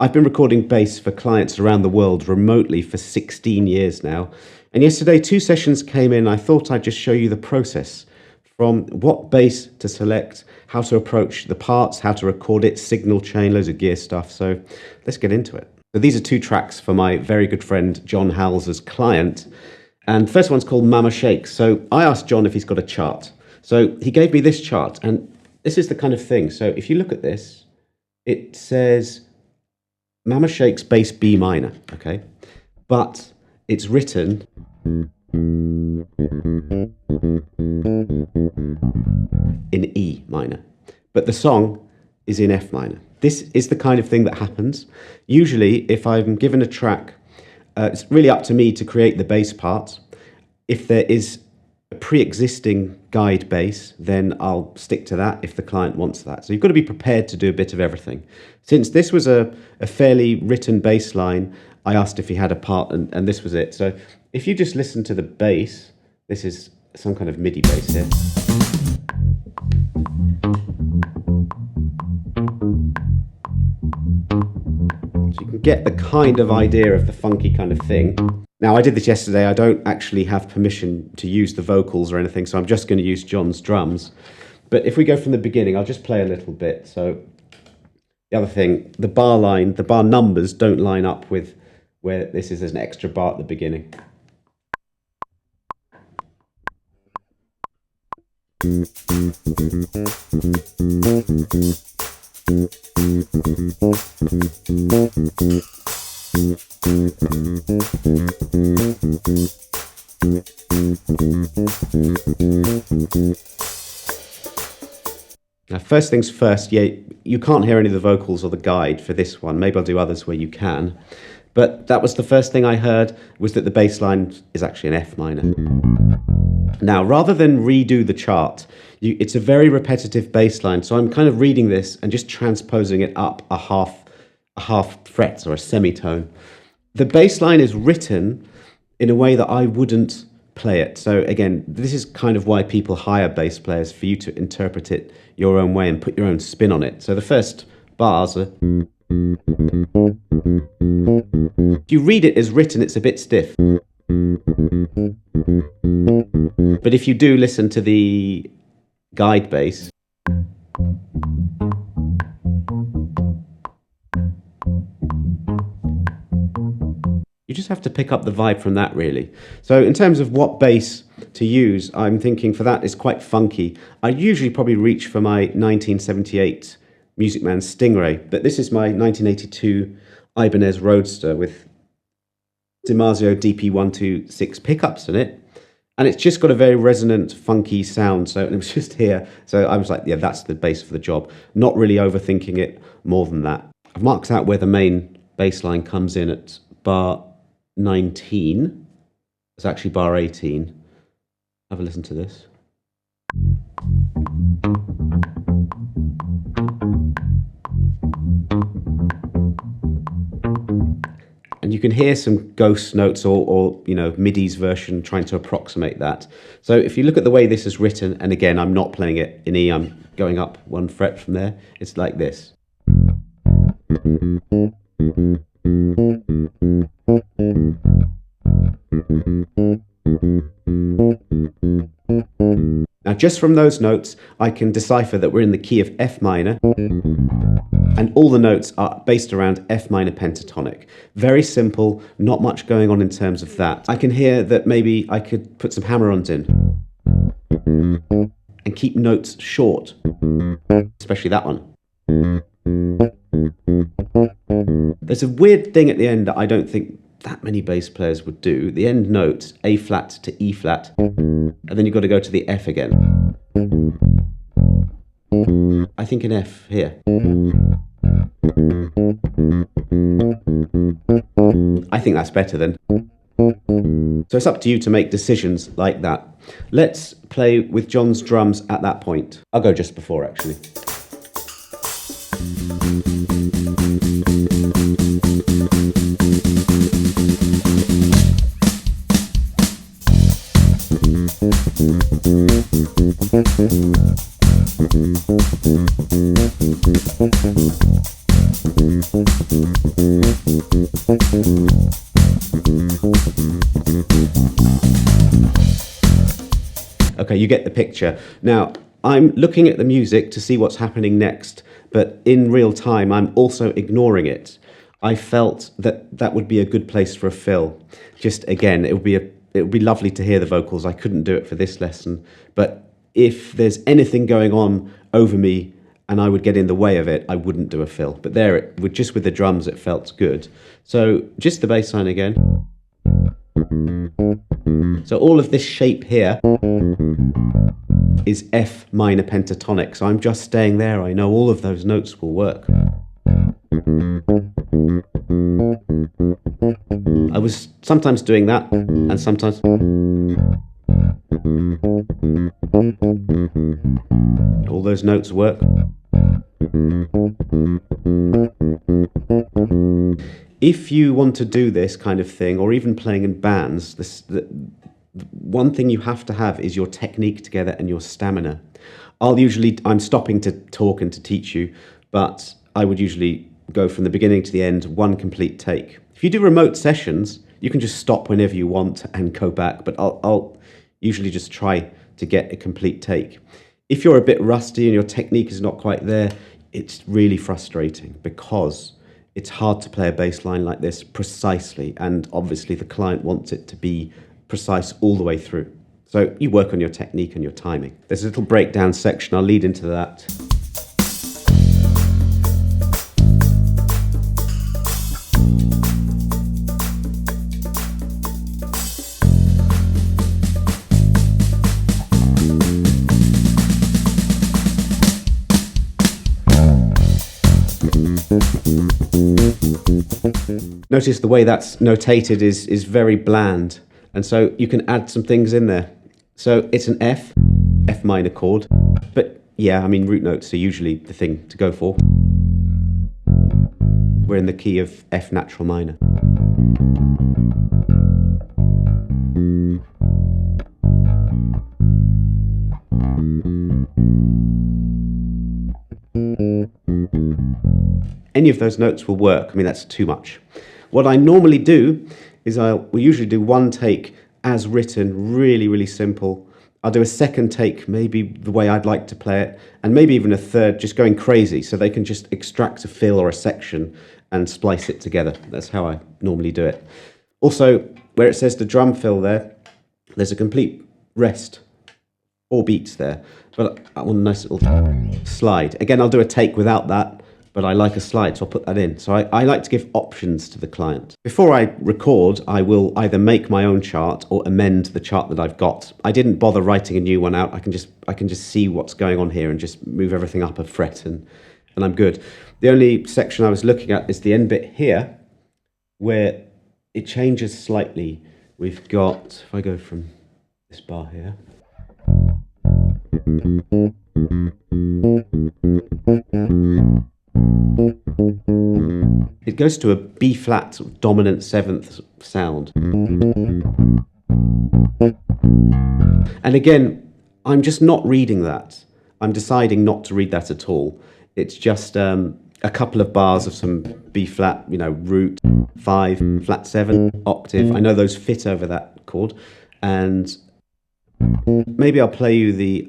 I've been recording bass for clients around the world remotely for 16 years now. And yesterday, 2 sessions came in. I thought I'd just show you the process from what bass to select, how to approach the parts, how to record it, signal chain, loads of gear stuff. So let's get into it. So these are 2 tracks for my very good friend, John Howell's client. And the first one's called Mama Shakes. So I asked John if he's got a chart. So he gave me this chart, and this is the kind of thing. So if you look at this, it says Mama Shakes bass B minor, okay? But it's written in E minor, but the song is in F minor. This is the kind of thing that happens. Usually, if I'm given a track, it's really up to me to create the bass part. If there is a pre-existing guide bass, then I'll stick to that if the client wants that. So you've got to be prepared to do a bit of everything. Since this was a fairly written bass line, I asked if he had a part, and this was it. So if you just listen to the bass, this is some kind of MIDI bass here. So you can get the kind of idea of the funky kind of thing. Now, I did this yesterday. I don't actually have permission to use the vocals or anything, so I'm just going to use John's drums. But if we go from the beginning, I'll just play a little bit. So the other thing, the bar numbers don't line up with where this is. There's an extra bar at the beginning. Now, first things first, you can't hear any of the vocals or the guide for this one. Maybe I'll do others where you can. But that was the first thing I heard, was that the bass line is actually an F minor. Now, rather than redo the chart, it's a very repetitive bass line. So I'm kind of reading this and just transposing it up a half fret or a semitone. The bass line is written in a way that I wouldn't play it. So again, this is kind of why people hire bass players, for you to interpret it your own way and put your own spin on it. So the first bars are... If you read it as written, it's a bit stiff. But if you do listen to the guide bass, you just have to pick up the vibe from that, really. So in terms of what bass to use, I'm thinking for that is quite funky. I usually probably reach for my 1978 Music Man Stingray, but this is my 1982 Ibanez Roadster with DiMarzio DP126 pickups in it, and it's just got a very resonant, funky sound. So it was just here. So I was like, yeah, that's the bass for the job. Not really overthinking it more than that. I've marked out where the main bass line comes in at bar 19. It's actually bar 18. Have a listen to this. And you can hear some ghost notes or MIDI's version trying to approximate that. So if you look at the way this is written, and again, I'm not playing it in E, I'm going up 1 fret from there. It's like this. Now, just from those notes, I can decipher that we're in the key of F minor, and all the notes are based around F minor pentatonic. Very simple, not much going on in terms of that. I can hear that maybe I could put some hammer-ons in and keep notes short, especially that one. There's a weird thing at the end that I don't think that many bass players would do. The end notes, A flat to E flat, and then you've got to go to the F again. I think an F here. I think that's better then. So it's up to you to make decisions like that. Let's play with John's drums at that point. I'll go just before, actually. Okay, you get the picture. Now, I'm looking at the music to see what's happening next, but in real time, I'm also ignoring it. I felt that that would be a good place for a fill. Just again, it would be lovely to hear the vocals. I couldn't do it for this lesson, but if there's anything going on over me and I would get in the way of it, I wouldn't do a fill. But there, just with the drums, it felt good. So just the bass line again. So all of this shape here is F minor pentatonic. So I'm just staying there. I know all of those notes will work. I was sometimes doing that, and sometimes all those notes work. If you want to do this kind of thing, or even playing in bands, the one thing you have to have is your technique together and your stamina. I'm stopping to talk and to teach you, but I would usually go from the beginning to the end, one complete take. If you do remote sessions, you can just stop whenever you want and go back, but I'll usually just try to get a complete take. If you're a bit rusty and your technique is not quite there, it's really frustrating because it's hard to play a bass line like this precisely, and obviously the client wants it to be precise all the way through. So you work on your technique and your timing. There's a little breakdown section, I'll lead into that. Notice the way that's notated is very bland, and so you can add some things in there. So it's an F minor chord, but yeah, I mean root notes are usually the thing to go for. We're in the key of F natural minor. Any of those notes will work. I mean, that's too much. What I normally do is we usually do one take as written, really, really simple. I'll do a second take, maybe the way I'd like to play it, and maybe even a third, just going crazy, so they can just extract a fill or a section and splice it together. That's how I normally do it. Also, where it says the drum fill there's a complete rest, 4 beats there, but I want a nice little slide. Again, I'll do a take without that, but I like a slide, so I'll put that in. So I like to give options to the client. Before I record, I will either make my own chart or amend the chart that I've got. I didn't bother writing a new one out. I can just see what's going on here and just move everything up a fret and I'm good. The only section I was looking at is the end bit here, where it changes slightly. We've got, if I go from this bar here, it goes to a B flat dominant 7th sound. And again, I'm just not reading that. I'm deciding not to read that at all. It's just a couple of bars of some B flat, root, 5, flat 7, octave. I know those fit over that chord, and maybe I'll play you the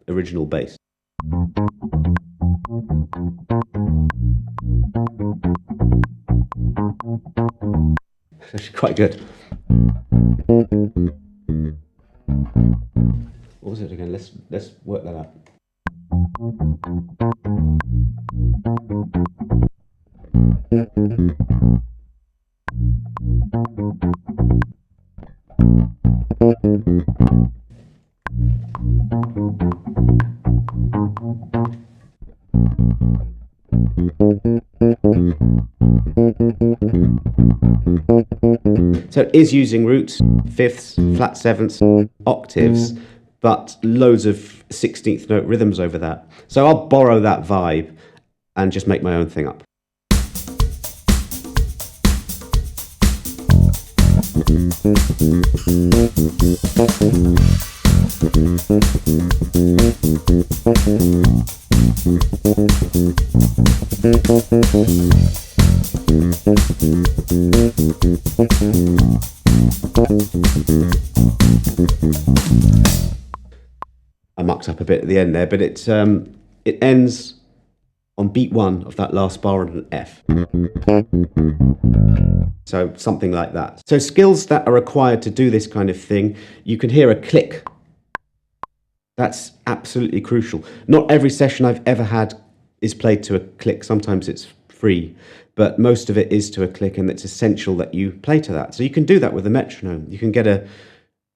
original bass. It's actually quite good. What was it again? Let's work that out. So it is using roots, fifths, flat sevenths, octaves, but loads of 16th note rhythms over that. So I'll borrow that vibe and just make my own thing up. the end there, but it ends on beat one of that last bar on an F. So something like that. So skills that are required to do this kind of thing, you can hear a click. That's absolutely crucial. Not every session I've ever had is played to a click. Sometimes it's free, but most of it is to a click, and it's essential that you play to that. So you can do that with a metronome. You can get a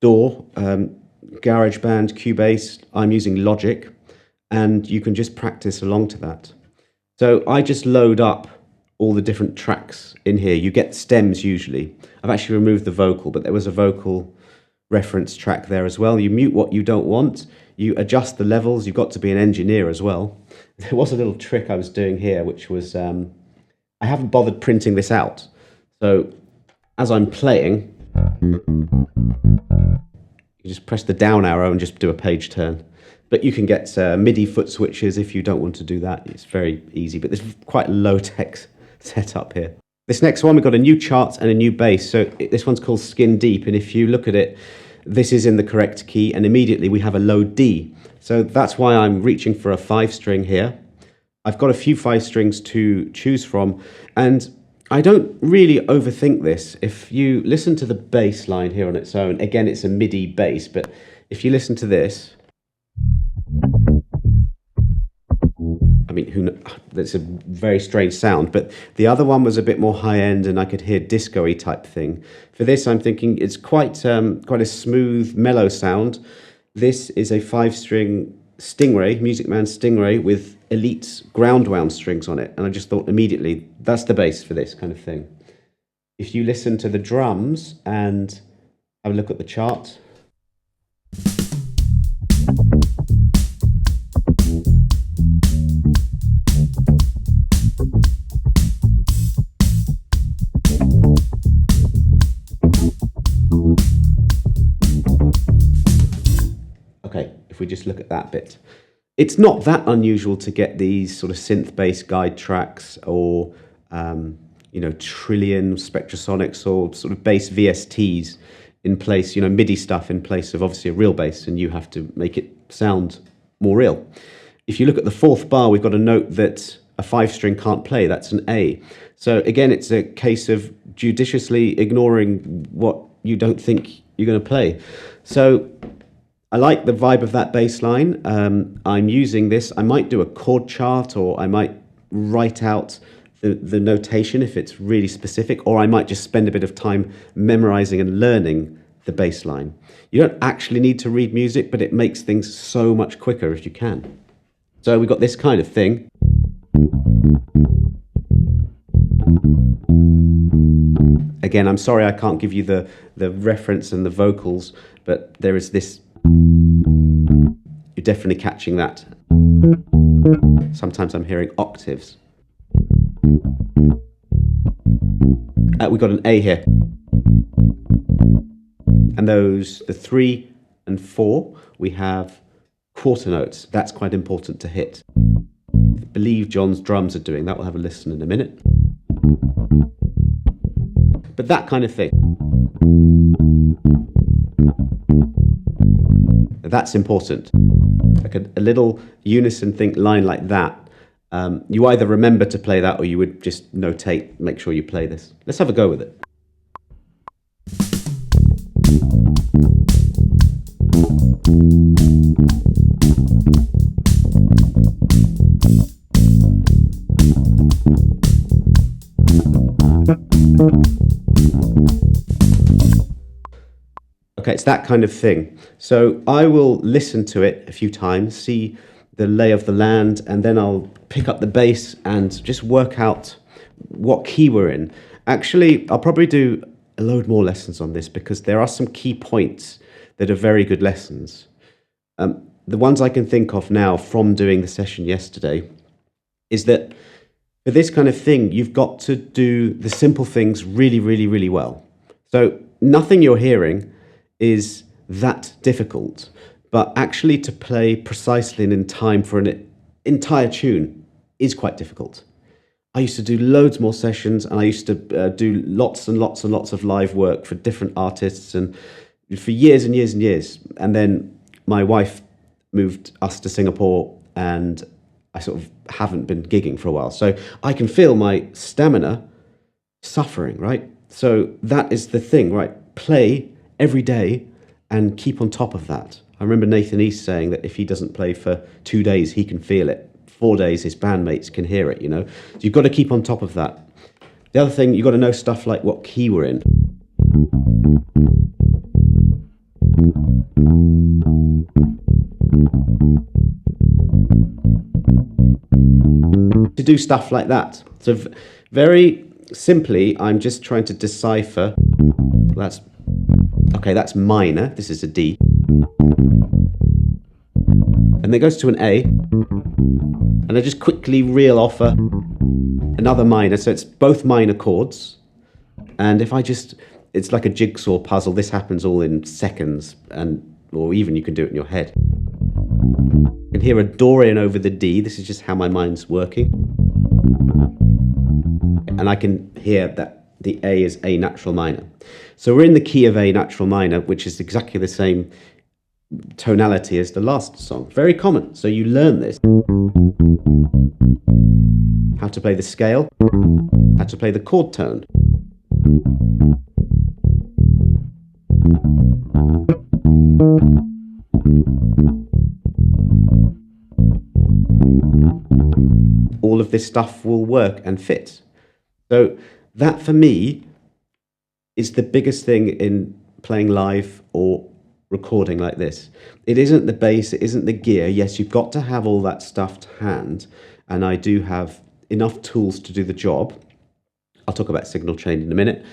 DAW, GarageBand, Cubase. I'm using Logic, and you can just practice along to that. So I just load up all the different tracks in here. You get stems usually. I've actually removed the vocal, but there was a vocal reference track there as well. You mute what you don't want. You adjust the levels. You've got to be an engineer as well. There was a little trick I was doing here, which was I haven't bothered printing this out. So as I'm playing, you just press the down arrow and just do a page turn. But you can get MIDI foot switches if you don't want to do that. It's very easy, but there's quite a low-tech setup here. This next one, we've got a new chart and a new bass. So this one's called Skin Deep, and if you look at it, this is in the correct key, and immediately we have a low D. So that's why I'm reaching for a 5-string here. I've got a few 5 strings to choose from, and I don't really overthink this. If you listen to the bass line here on its own, again, it's a MIDI bass, but if you listen to this, I mean, that's a very strange sound, but the other one was a bit more high-end, and I could hear disco-y type thing. For this, I'm thinking it's quite a smooth, mellow sound. This is a 5-string Stingray, Music Man Stingray, with Elite ground wound strings on it, and I just thought immediately, that's the bass for this kind of thing. If you listen to the drums and have a look at the chart, if we just look at that bit, it's not that unusual to get these sort of synth-based guide tracks or Trillion, Spectrasonics, or sort of bass VSTs in place, MIDI stuff in place of obviously a real bass, and you have to make it sound more real. If you look at the 4th bar, we've got a note that a 5-string can't play. That's an A. So again, it's a case of judiciously ignoring what you don't think you're going to play. So I like the vibe of that bass line. I'm using this. I might do a chord chart, or I might write out the notation if it's really specific, or I might just spend a bit of time memorizing and learning the bass line. You don't actually need to read music, but it makes things so much quicker if you can. So we've got this kind of thing. Again, I'm sorry I can't give you the reference and the vocals, but there is this. You're definitely catching that. Sometimes I'm hearing octaves. We've got an A here. And the 3 and 4, we have quarter notes. That's quite important to hit. I believe John's drums are doing that. We'll have a listen in a minute. But that kind of thing. That's important. Like a little unison line like that. You either remember to play that, or you would just notate, make sure you play this. Let's have a go with it. Okay, it's that kind of thing. So I will listen to it a few times, see the lay of the land, and then I'll pick up the bass and just work out what key we're in. Actually, I'll probably do a load more lessons on this, because there are some key points that are very good lessons. The ones I can think of now from doing the session yesterday is that for this kind of thing, you've got to do the simple things really, really, really well. So nothing you're hearing is that difficult, but actually to play precisely and in time for an entire tune is quite difficult. I used to do loads more sessions, and I used to do lots and lots and lots of live work for different artists, and for years and years and years. And then my wife moved us to Singapore, and I sort of haven't been gigging for a while. So I can feel my stamina suffering, right? So that is the thing, right? Play every day and keep on top of that. I remember Nathan East saying that if he doesn't play for 2 days, he can feel it. 4 days, his bandmates can hear it, you know? So you've got to keep on top of that. The other thing, you've got to know stuff like what key we're in. To do stuff like that. So very simply, I'm just trying to decipher. That's minor. This is a D. And then it goes to an A. And I just quickly reel off another minor. So it's both minor chords. And if I just, it's like a jigsaw puzzle. This happens all in seconds, or even you can do it in your head. You can hear a Dorian over the D. This is just how my mind's working. And I can hear that the A is A natural minor. So we're in the key of A natural minor, which is exactly the same tonality as the last song. Very common. So you learn this. How to play the scale, how to play the chord tone. All of this stuff will work and fit. So that for me is the biggest thing in playing live or recording like this. It isn't the bass, it isn't the gear. Yes, you've got to have all that stuff to hand, and I do have enough tools to do the job. I'll talk about signal chain in a minute,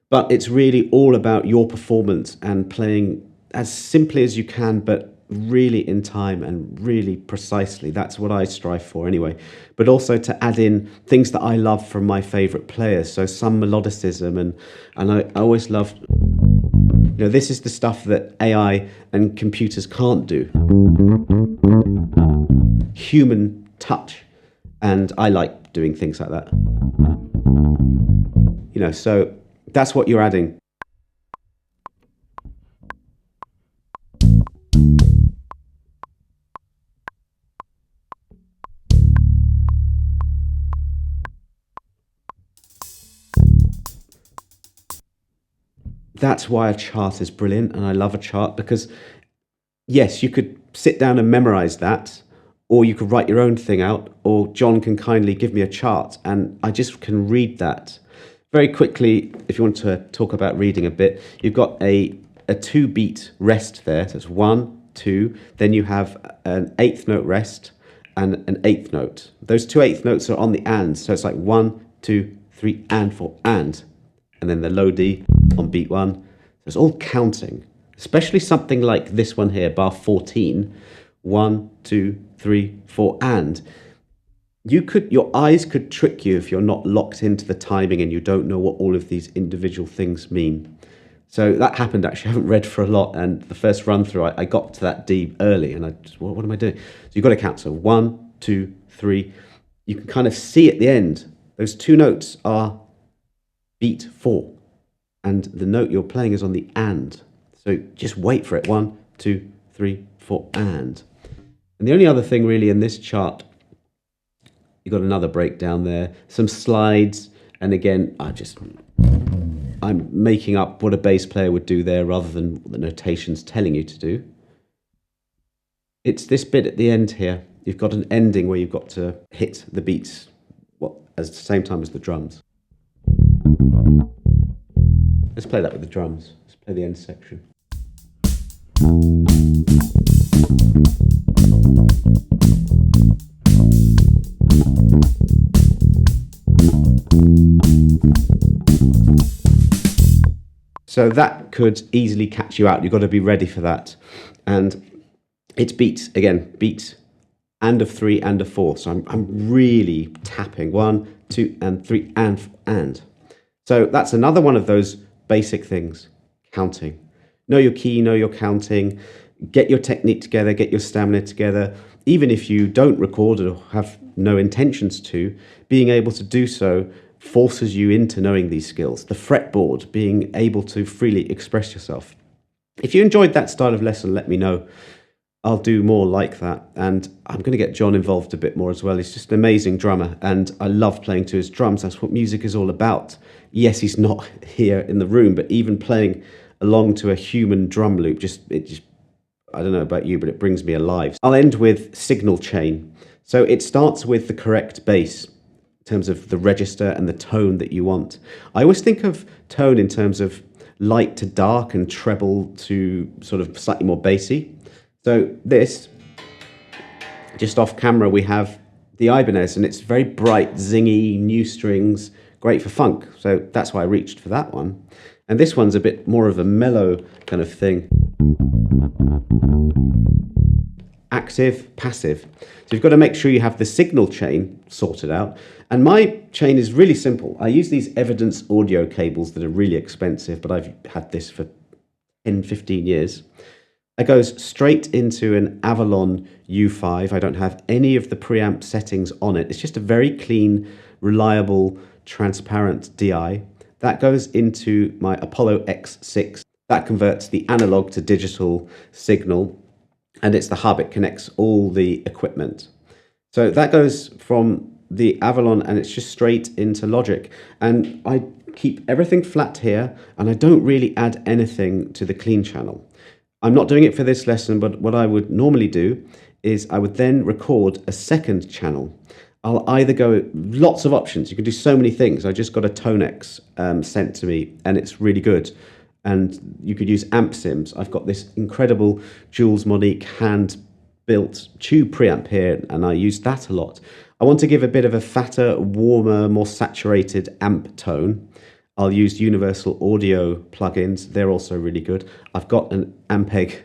but it's really all about your performance and playing as simply as you can, but really in time and really precisely. That's what I strive for anyway. But also to add in things that I love from my favorite players. So some melodicism, and I always loved, you know, this is the stuff that AI and computers can't do. Human touch. And I like doing things like that. You know, so that's what you're adding. That's why a chart is brilliant, and I love a chart because, yes, you could sit down and memorize that, or you could write your own thing out, or John can kindly give me a chart, and I just can read that. Very quickly, if you want to talk about reading a bit, you've got a 2-beat rest there, so it's 1, 2, then you have an 8th note rest and an 8th note. Those 2 8th notes are on the and, so it's like 1, 2, 3, and 4, and then the low D on beat 1. So it's all counting, especially something like this one here, bar 14, 1, 2, 3, 4, and your eyes could trick you if you're not locked into the timing and you don't know what all of these individual things mean. So that happened actually. I haven't read for a lot, and the first run through, I got to that D early, and I just, what am I doing? So you've got to count. So 1, 2, 3. You can kind of see at the end, those 2 notes are beat 4, and the note you're playing is on the and. So just wait for it. 1, 2, 3, 4, and. And the only other thing really in this chart, you've got another breakdown there, some slides, and again, I'm making up what a bass player would do there rather than what the notation's telling you to do. It's this bit at the end here. You've got an ending where you've got to hit the beats at the same time as the drums. Let's play that with the drums. Let's play the end section. So that could easily catch you out. You've got to be ready for that. And it's beats, again, beats, and of 3 and of 4. So I'm really tapping 1, 2, and 3, and. So that's another one of those basic things, counting. Know your key, know your counting, get your technique together, get your stamina together. Even if you don't record or have no intentions to, being able to do so forces you into knowing these skills. The fretboard, being able to freely express yourself. If you enjoyed that style of lesson, let me know. I'll do more like that. And I'm going to get John involved a bit more as well. He's just an amazing drummer, and I love playing to his drums. That's what music is all about. Yes, he's not here in the room, but even playing along to a human drum loop, I don't know about you, but it brings me alive. I'll end with signal chain. So it starts with the correct bass in terms of the register and the tone that you want. I always think of tone in terms of light to dark and treble to sort of slightly more bassy. So this, just off camera, we have the Ibanez, and it's very bright, zingy, new strings, great for funk. So that's why I reached for that one. And this one's a bit more of a mellow kind of thing. Active, passive. So you've got to make sure you have the signal chain sorted out. And my chain is really simple. I use these Evidence audio cables that are really expensive, but I've had this for 10, 15 years. It goes straight into an Avalon U5. I don't have any of the preamp settings on it. It's just a very clean, reliable, transparent DI. That goes into my Apollo X6. That converts the analog to digital signal, and it's the hub. It connects all the equipment. So that goes from the Avalon, and it's just straight into Logic. And I keep everything flat here, and I don't really add anything to the clean channel. I'm not doing it for this lesson, but what I would normally do is I would then record a second channel. I'll either go, lots of options. You can do so many things. I just got a Tonex sent to me, and it's really good. And you could use amp sims. I've got this incredible Jules Monique hand-built tube preamp here, and I use that a lot. I want to give a bit of a fatter, warmer, more saturated amp tone. I'll use Universal Audio plugins. They're also really good. I've got an Ampeg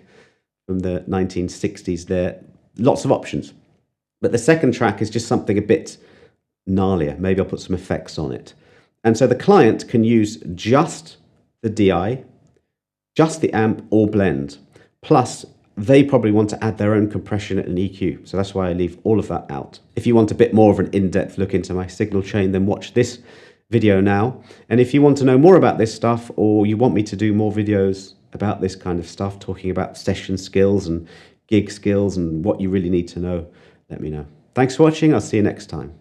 from the 1960s there. Lots of options. But the second track is just something a bit gnarlier. Maybe I'll put some effects on it. And so the client can use just the DI, just the amp, or blend. Plus, they probably want to add their own compression and EQ. So that's why I leave all of that out. If you want a bit more of an in-depth look into my signal chain, then watch this video now. And if you want to know more about this stuff, or you want me to do more videos about this kind of stuff, talking about session skills and gig skills and what you really need to know, let me know. Thanks for watching. I'll see you next time.